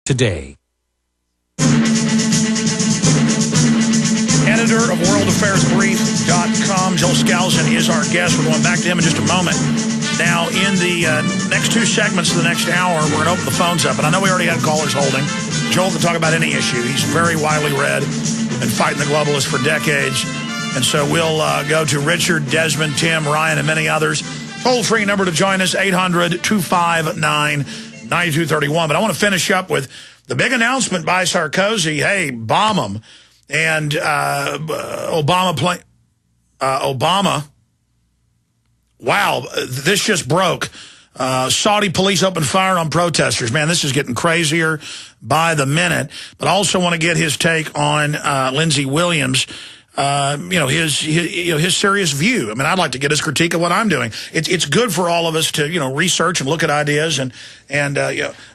today. Editor of worldaffairsbrief.com, Joel Skousen is our guest. We're going back to him in just a moment. Now, in the next two segments of the next hour, we're going to open the phones up. And I know we already had callers holding. Joel can talk about any issue. He's very widely read, been fighting the globalists for decades. And so we'll go to Richard, Desmond, Tim, Ryan, and many others. Toll-free number to join us, 800-259-9231. But I want to finish up with the big announcement by Sarkozy. Hey, bomb them. And Obama, wow, this just broke. Saudi police opened fire on protesters. Man, this is getting crazier by the minute. But I also want to get his take on Lindsey Williams, his serious view. I mean, I'd like to get his critique of what I'm doing. It's good for all of us to, research and look at ideas and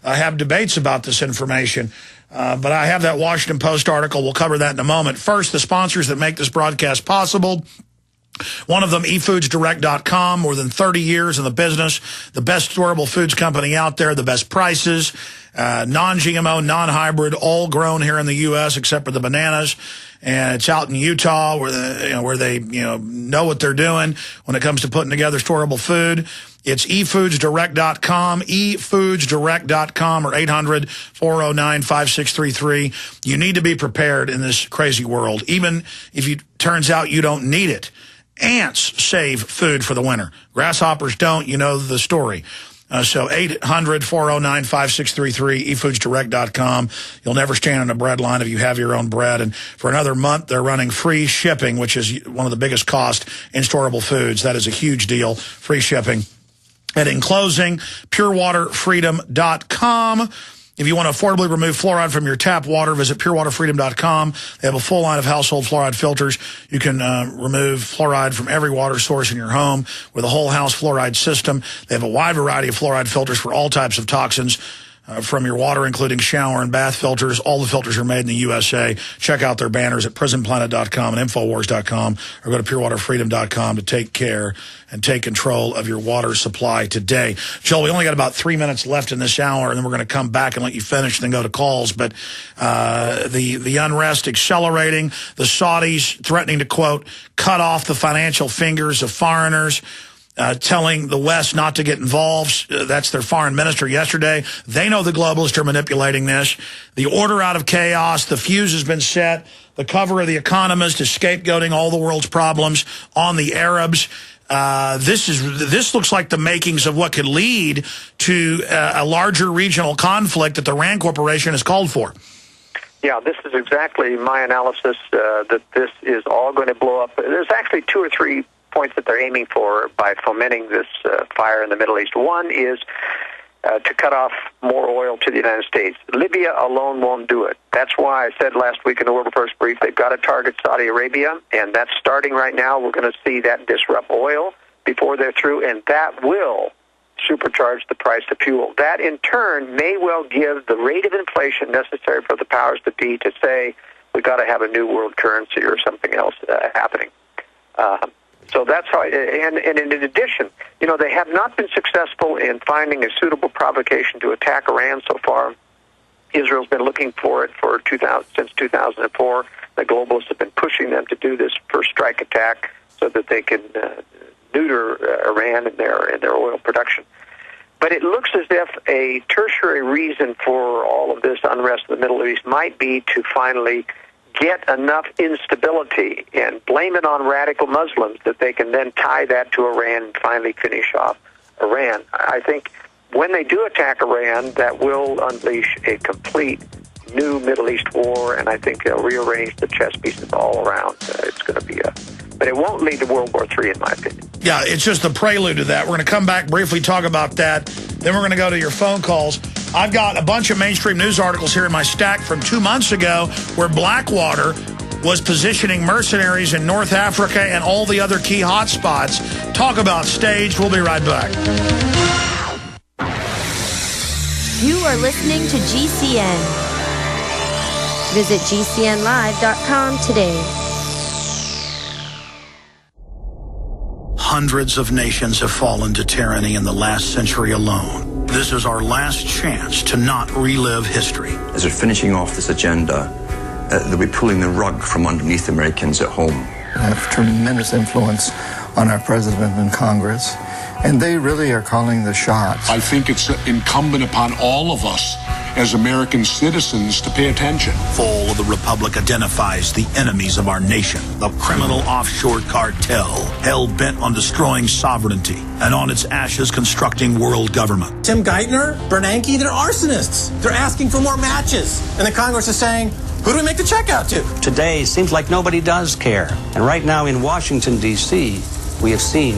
have debates about this information. But I have that Washington Post article. We'll cover that in a moment. First, the sponsors that make this broadcast possible. One of them, eFoodsDirect.com, more than 30 years in the business, the best storable foods company out there, the best prices, non-GMO, non-hybrid, all grown here in the U.S. except for the bananas. And it's out in Utah where they know what they're doing when it comes to putting together storable food. It's eFoodsDirect.com, eFoodsDirect.com, or 800-409-5633. You need to be prepared in this crazy world, even if it turns out you don't need it. Ants save food for the winter. Grasshoppers don't. You know the story. So 800-409-5633, eFoodsDirect.com. You'll never stand in a bread line if you have your own bread. And for another month, they're running free shipping, which is one of the biggest costs in storable foods. That is a huge deal, free shipping. And in closing, purewaterfreedom.com. If you want to affordably remove fluoride from your tap water, visit purewaterfreedom.com. They have a full line of household fluoride filters. You can remove fluoride from every water source in your home with a whole house fluoride system. They have a wide variety of fluoride filters for all types of toxins from your water, including shower and bath filters. All the filters are made in the USA. Check out their banners at prisonplanet.com and Infowars.com, or go to purewaterfreedom.com to take care and take control of your water supply today. Joel, we only got about 3 minutes left in this hour, and then we're going to come back and let you finish and then go to calls. But the unrest accelerating, the Saudis threatening to, quote, cut off the financial fingers of foreigners, telling the West not to get involved. That's their foreign minister yesterday. They know the globalists are manipulating this. The order out of chaos, the fuse has been set. The cover of The Economist is scapegoating all the world's problems on the Arabs. This looks like the makings of what could lead to a larger regional conflict that the RAND Corporation has called for. Yeah, this is exactly my analysis, that this is all going to blow up. There's actually two or three points that they're aiming for by fomenting this fire in the Middle East. One is to cut off more oil to the United States. Libya alone won't do it. That's why I said last week in the World Affairs Brief, they've got to target Saudi Arabia, and that's starting right now. We're going to see that disrupt oil before they're through, and that will supercharge the price of fuel. That, in turn, may well give the rate of inflation necessary for the powers that be to say, we've got to have a new world currency or something else happening. So that's how, and in addition, they have not been successful in finding a suitable provocation to attack Iran so far. Israel's been looking for it since 2004. The globalists have been pushing them to do this first strike attack so that they can neuter Iran in their oil production. But it looks as if a tertiary reason for all of this unrest in the Middle East might be to finally get enough instability and blame it on radical Muslims that they can then tie that to Iran and finally finish off Iran. I think when they do attack Iran, that will unleash a complete new Middle East war, and I think they'll rearrange the chess pieces all around. It's going to be but it won't lead to World War III, in my opinion. Yeah, it's just the prelude to that. We're going to come back, briefly talk about that. Then we're going to go to your phone calls. I've got a bunch of mainstream news articles here in my stack from 2 months ago where Blackwater was positioning mercenaries in North Africa and all the other key hotspots. Talk about staged. We'll be right back. You are listening to GCN. Visit GCNlive.com today. Hundreds of nations have fallen to tyranny in the last century alone. This is our last chance to not relive history. As they're finishing off this agenda, they'll be pulling the rug from underneath Americans at home. I have tremendous influence on our president and Congress, and they really are calling the shots. I think it's incumbent upon all of us as American citizens to pay attention. Fall of the Republic identifies the enemies of our nation, the criminal offshore cartel, hell-bent on destroying sovereignty, and on its ashes constructing world government. Tim Geithner, Bernanke, they're arsonists. They're asking for more matches. And the Congress is saying, who do we make the check out to? Today seems like nobody does care. And right now in Washington, D.C., we have seen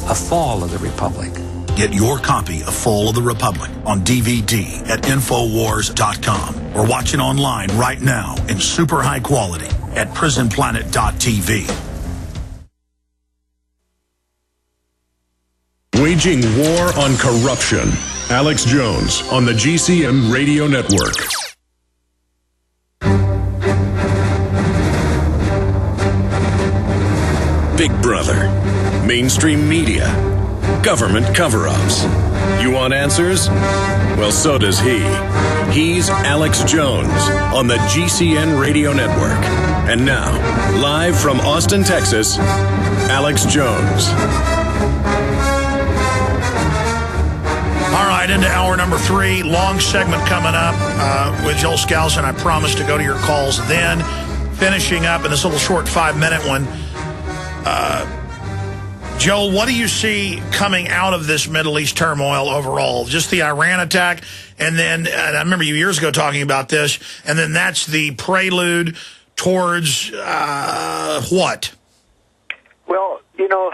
a fall of the Republic. Get your copy of Fall of the Republic on DVD at Infowars.com or watch it online right now in super high quality at prisonplanet.tv. Waging war on corruption. Alex Jones on the GCN Radio Network. Big Brother, mainstream media, government cover-ups. You want answers? Well, so does he. He's Alex Jones on the GCN Radio Network. And now, live from Austin, Texas, Alex Jones. All right, into hour number 3. Long segment coming up with Joel Skousen. I promise to go to your calls then. Finishing up in this little short 5-minute one. Joel, what do you see coming out of this Middle East turmoil overall? Just the Iran attack, and then, and I remember you years ago talking about this, and then that's the prelude towards what? Well, you know,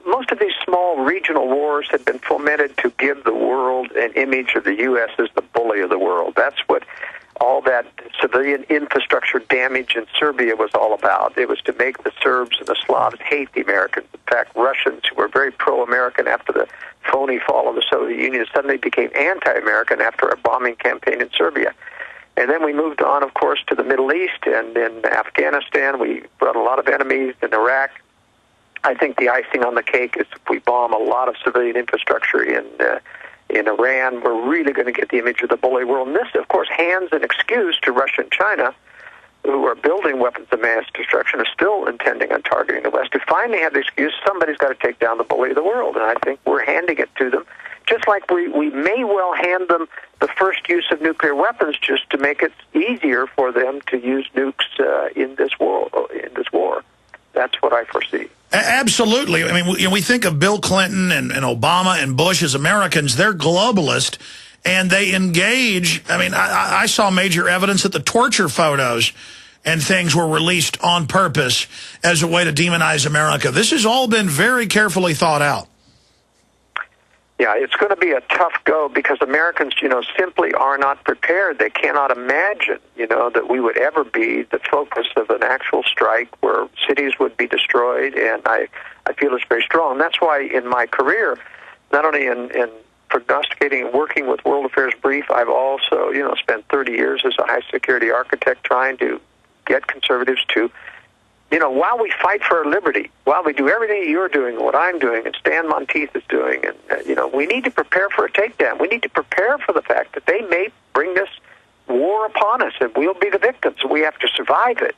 most of these small regional wars have been fomented to give the world an image of the U.S. as the bully of the world. That's what all that civilian infrastructure damage in Serbia was all about. It was to make the Serbs and the Slavs hate the Americans. In fact, Russians, who were very pro-American after the phony fall of the Soviet Union, suddenly became anti-American after a bombing campaign in Serbia. And then we moved on, of course, to the Middle East, and in Afghanistan we brought a lot of enemies. In Iraq, I think the icing on the cake is if we bomb a lot of civilian infrastructure in Iran, we're really going to get the image of the bully world. And this, of course, hands an excuse to Russia and China, who are building weapons of mass destruction, are still intending on targeting the West, to finally have the excuse somebody's got to take down the bully of the world. And I think we're handing it to them, just like we may well hand them the first use of nuclear weapons just to make it easier for them to use nukes in this war. That's what I foresee. Absolutely. I mean, we think of Bill Clinton and Obama and Bush as Americans. They're globalist, and they engage. I mean, I saw major evidence that the torture photos and things were released on purpose as a way to demonize America. This has all been very carefully thought out. Yeah, it's going to be a tough go because Americans, simply are not prepared. They cannot imagine, that we would ever be the focus of an actual strike where cities would be destroyed, and I feel it's very strong. That's why in my career, not only in prognosticating and working with World Affairs Brief, I've also, spent 30 years as a high-security architect trying to get conservatives to, while we fight for our liberty, while we do everything you're doing and what I'm doing and Stan Monteith is doing, and we need to prepare for a takedown. We need to prepare for the fact that they may bring this war upon us, and we'll be the victims. We have to survive it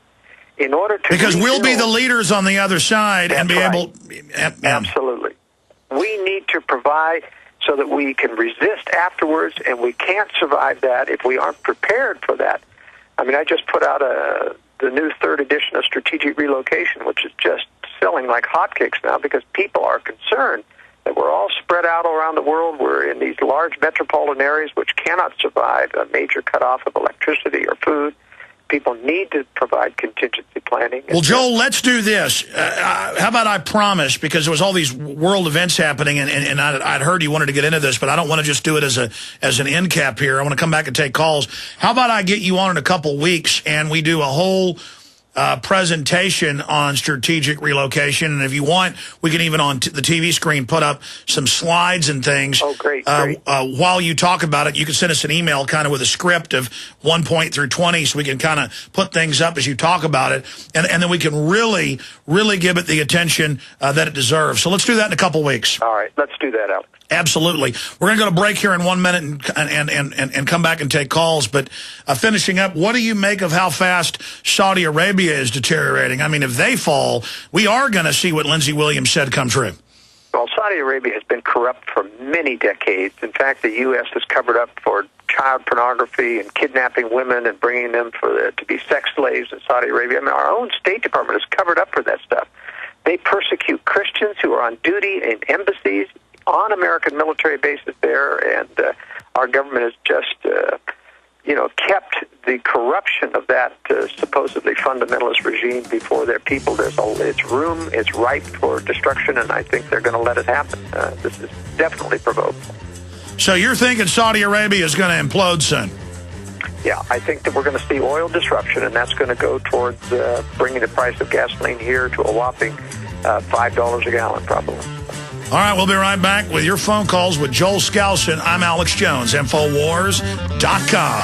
in order to... Because we'll be the leaders on the other side and be able... Absolutely. We need to provide so that we can resist afterwards, and we can't survive that if we aren't prepared for that. I mean, I just put out the new 3rd edition of Strategic Relocation, which is just selling like hotcakes now because people are concerned that we're all spread out around the world. We're in these large metropolitan areas which cannot survive a major cutoff of electricity or food. People need to provide contingency planning. Well, Joel, let's do this. How about I promise, because there was all these world events happening, and I'd heard you wanted to get into this, but I don't want to just do it as an end cap here. I want to come back and take calls. How about I get you on in a couple weeks, and we do a whole presentation on strategic relocation. And if you want, we can even on the TV screen put up some slides and things. Oh, great. While you talk about it, you can send us an email kind of with a script of 1 point through 20 so we can kind of put things up as you talk about it. And then we can really, really give it the attention that it deserves. So let's do that in a couple weeks. All right. Let's do that, Alex. Absolutely. We're going to go to break here in 1 minute and come back and take calls. But finishing up, what do you make of how fast Saudi Arabia is deteriorating? I mean, if they fall, we are going to see what Lindsey Williams said come true. Well, Saudi Arabia has been corrupt for many decades. In fact, the U.S. has covered up for child pornography and kidnapping women and bringing them to be sex slaves in Saudi Arabia. I mean, our own State Department has covered up for that stuff. They persecute Christians who are on duty in embassies, on American military bases there, and our government has just, kept the corruption of that supposedly fundamentalist regime before their people. It's ripe for destruction, and I think they're going to let it happen. This is definitely provoked. So you're thinking Saudi Arabia is going to implode soon? Yeah, I think that we're going to see oil disruption, and that's going to go towards bringing the price of gasoline here to a whopping $5 a gallon, probably. All right, we'll be right back with your phone calls with Joel Skousen. I'm Alex Jones, Infowars.com.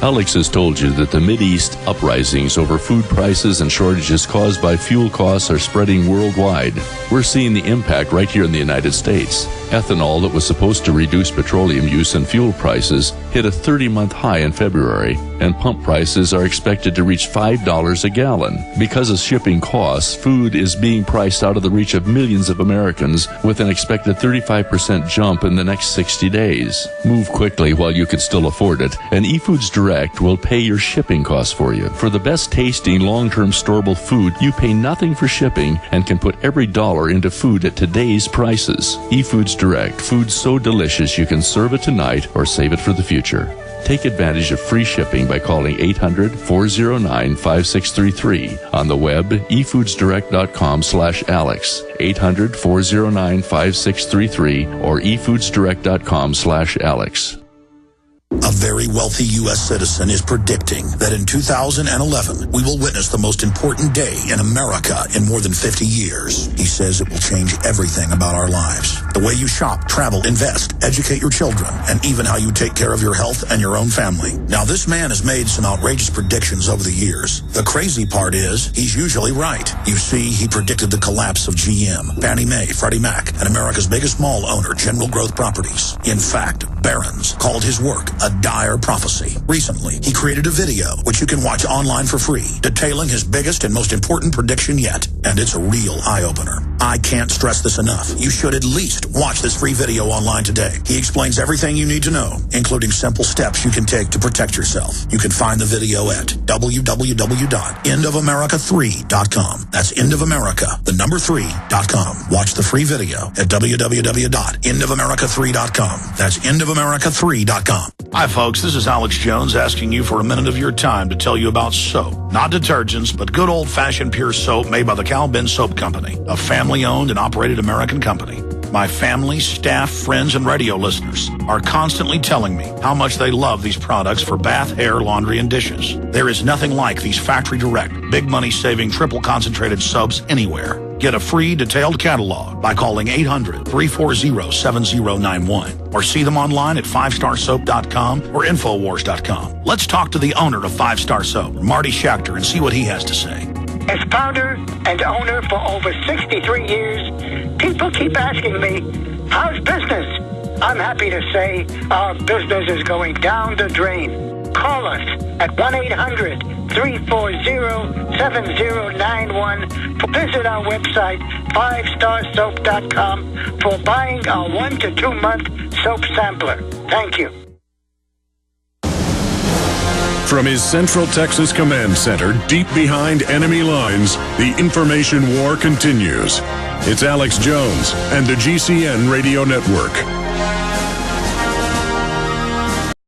Alex has told you that the Mideast uprisings over food prices and shortages caused by fuel costs are spreading worldwide. We're seeing the impact right here in the United States. Ethanol that was supposed to reduce petroleum use and fuel prices hit a 30-month high in February, and pump prices are expected to reach $5 a gallon. Because of shipping costs, food is being priced out of the reach of millions of Americans with an expected 35% jump in the next 60 days. Move quickly while you can still afford it, and eFoods Direct will pay your shipping costs for you. For the best tasting, long-term storable food, you pay nothing for shipping and can put every dollar into food at today's prices. eFoods Direct, food so delicious you can serve it tonight or save it for the future. Take advantage of free shipping by calling 800-409-5633. On the web, efoodsdirect.com/Alex, 800-409-5633, or efoodsdirect.com/Alex. A very wealthy U.S. citizen is predicting that in 2011, we will witness the most important day in America in more than 50 years. He says it will change everything about our lives. The way you shop, travel, invest, educate your children, and even how you take care of your health and your own family. Now, this man has made some outrageous predictions over the years. The crazy part is, he's usually right. You see, he predicted the collapse of GM, Fannie Mae, Freddie Mac, and America's biggest mall owner, General Growth Properties. In fact, Barron's called his work a dire prophecy. Recently, he created a video, which you can watch online for free, detailing his biggest and most important prediction yet. And it's a real eye-opener. I can't stress this enough. You should at least watch this free video online today. He explains everything you need to know, including simple steps you can take to protect yourself. You can find the video at www.endofamerica3.com. That's endofamerica3.com. Watch the free video at www.endofamerica3.com. That's endofamerica3.com. Hi, folks. This is Alex Jones asking you for a minute of your time to tell you about soap. Not detergents, but good old-fashioned pure soap made by the Cal Ben Soap Company, a family-owned and operated American company. My family, staff, friends, and radio listeners are constantly telling me how much they love these products for bath, hair, laundry, and dishes. There is nothing like these factory-direct, big money-saving, triple-concentrated soaps anywhere. Get a free detailed catalog by calling 800-340-7091 or see them online at 5starsoap.com or Infowars.com. Let's talk to the owner of 5-Star Soap, Marty Schachter, and see what he has to say. As founder and owner for over 63 years, people keep asking me, how's business? I'm happy to say our business is going down the drain. Call us at 1-800-340-7091. Visit our website, 5starsoap.com, for buying our 1 to 2 month soap sampler. Thank you. From his Central Texas Command Center, deep behind enemy lines, the information war continues. It's Alex Jones and the GCN Radio Network.